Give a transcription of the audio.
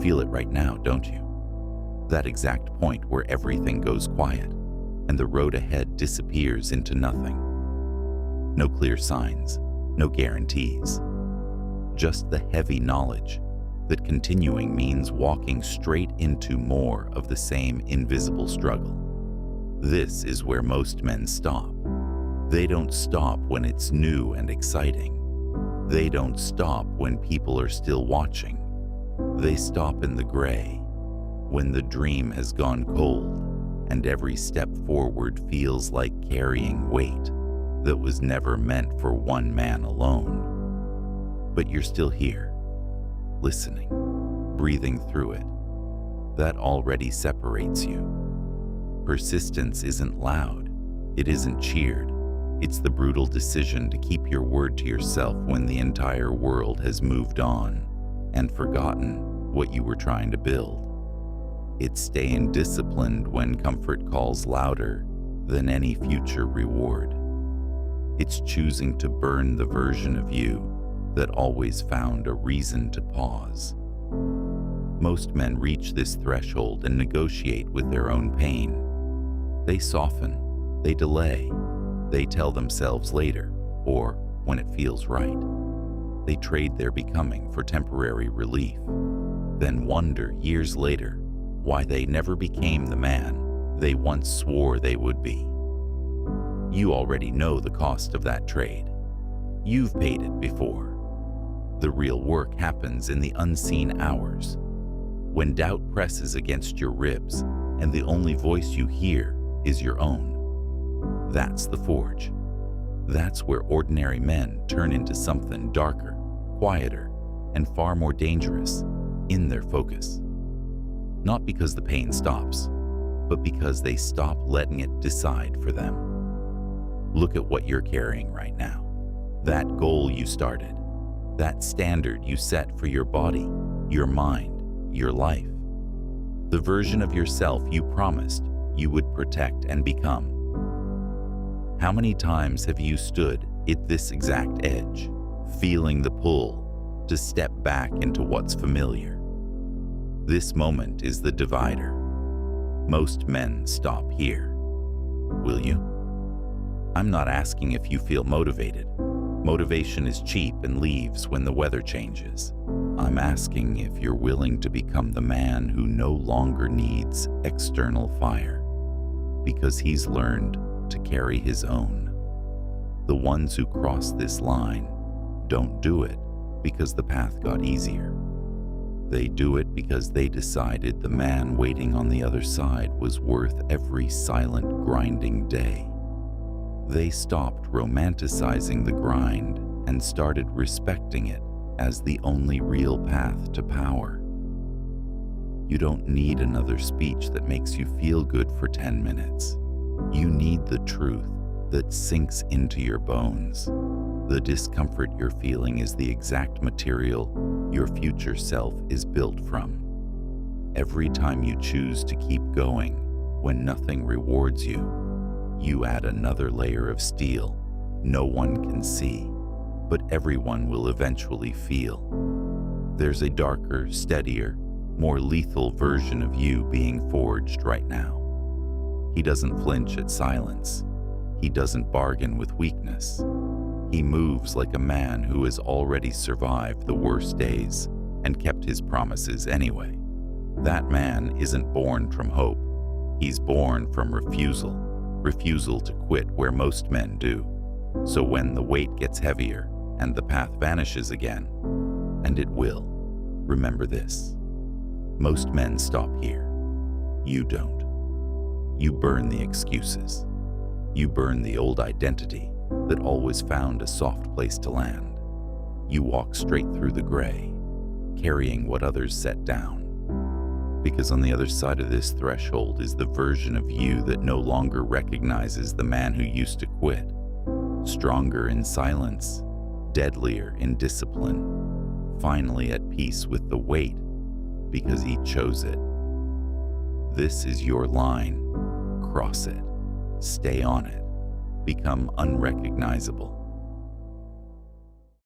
feel it right now, don't you? That exact point where everything goes quiet and the road ahead disappears into nothing. No clear signs, no guarantees. Just the heavy knowledge that continuing means walking straight into more of the same invisible struggle. This is where most men stop. They don't stop when it's new and exciting. They don't stop when people are still watching. They stop in the gray, when the dream has gone cold and every step forward feels like carrying weight that was never meant for one man alone. But you're still here, listening, breathing through it. That already separates you. Persistence isn't loud. It isn't cheered. It's the brutal decision to keep your word to yourself when the entire world has moved on and forgotten what you were trying to build. It's staying disciplined when comfort calls louder than any future reward. It's choosing to burn the version of you that always found a reason to pause. Most men reach this threshold and negotiate with their own pain. They soften, they delay, they tell themselves later, or when it feels right. They trade their becoming for temporary relief, then wonder years later why they never became the man they once swore they would be. You already know the cost of that trade. You've paid it before. The real work happens in the unseen hours, when doubt presses against your ribs and the only voice you hear is your own. That's the forge. That's where ordinary men turn into something darker, quieter, and far more dangerous in their focus. Not because the pain stops, but because they stop letting it decide for them. Look at what you're carrying right now. That goal you started, that standard you set for your body, your mind, your life. The version of yourself you promised you would protect and become. How many times have you stood at this exact edge, feeling the pull to step back into what's familiar? This moment is the divider. Most men stop here. Will you? I'm not asking if you feel motivated. Motivation is cheap and leaves when the weather changes. I'm asking if you're willing to become the man who no longer needs external fire, because he's learned to carry his own. The ones who cross this line don't do it because the path got easier. They do it because they decided the man waiting on the other side was worth every silent, grinding day. They stopped romanticizing the grind and started respecting it as the only real path to power. You don't need another speech that makes you feel good for 10 minutes. You need the truth that sinks into your bones. The discomfort you're feeling is the exact material your future self is built from. Every time you choose to keep going when nothing rewards you, you add another layer of steel no one can see, but everyone will eventually feel. There's a darker, steadier, more lethal version of you being forged right now. He doesn't flinch at silence. He doesn't bargain with weakness. He moves like a man who has already survived the worst days and kept his promises anyway. That man isn't born from hope. He's born from refusal to quit where most men do. So when the weight gets heavier and the path vanishes again, and it will, remember this: most men stop here. You don't. You burn the excuses. You burn the old identity that always found a soft place to land. You walk straight through the gray, carrying what others set down. Because on the other side of this threshold is the version of you that no longer recognizes the man who used to quit. Stronger in silence, deadlier in discipline, finally at peace with the weight because he chose it. This is your line. Cross it. Stay on it. Become unrecognizable.